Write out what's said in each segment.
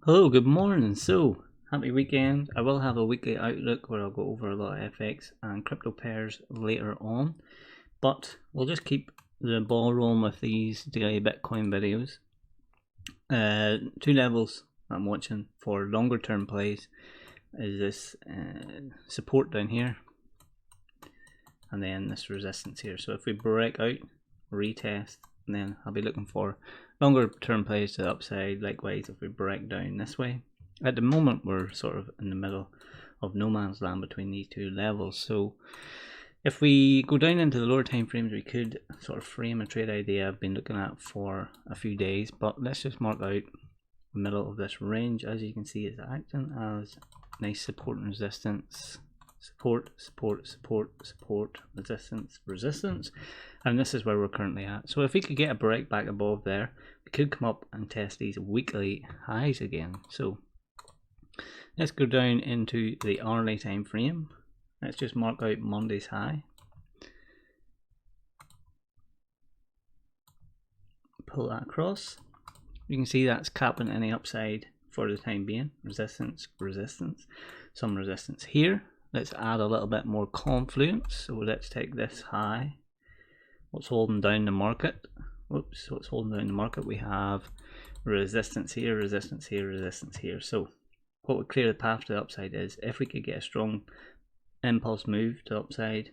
Hello, good morning. So, happy weekend. I will have a weekly outlook where I'll go over a lot of FX and crypto pairs later on, but we'll just keep the ball rolling with these daily Bitcoin videos. Two levels I'm watching for longer term plays is this support down here and then this resistance here. So if we break out, retest, and then I'll be looking for longer term plays to the upside. Likewise, if we break down this way, at the moment we're sort of in the middle of no man's land between these two levels. So if we go down into the lower time frames, we could sort of frame a trade idea I've been looking at for a few days, but let's just mark out the middle of this range. As you can see, it's acting as nice support and resistance. Support, support, support, support, resistance, resistance, and this is where we're currently at. So if we could get a break back above there, we could come up and test these weekly highs again. So let's go down into the hourly time frame. Let's just mark out Monday's high, pull that across. You can see that's capping any upside for the time being. Resistance, resistance, some resistance here. Let's add a little bit more confluence. So let's take this high. What's holding down the market? Whoops, what's holding down the market? We have resistance here, resistance here, resistance here. So what would clear the path to the upside is if we could get a strong impulse move to the upside,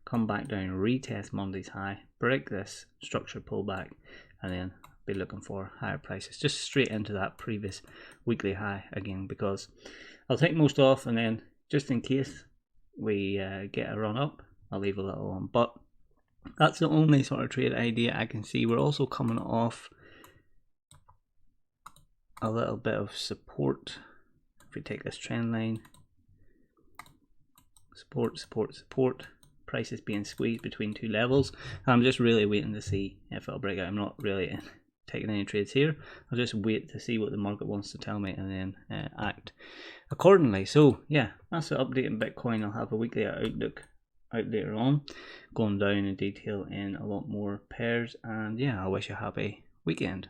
come back down, retest Monday's high, break this structure pullback, and then be looking for higher prices, just straight into that previous weekly high again, because I'll take most off, and then just in case we get a run up, I'll leave a little on. But that's the only sort of trade idea I can see. We're also coming off a little bit of support. If we take this trend line, support, support, support, prices being squeezed between two levels. I'm just really waiting to see if it'll break out. I'm not really taking any trades here. I'll just wait to see what the market wants to tell me and then act accordingly. So yeah, that's the update in Bitcoin. I'll have a weekly outlook out later on, going down in detail in a lot more pairs, and yeah, I wish you a happy weekend.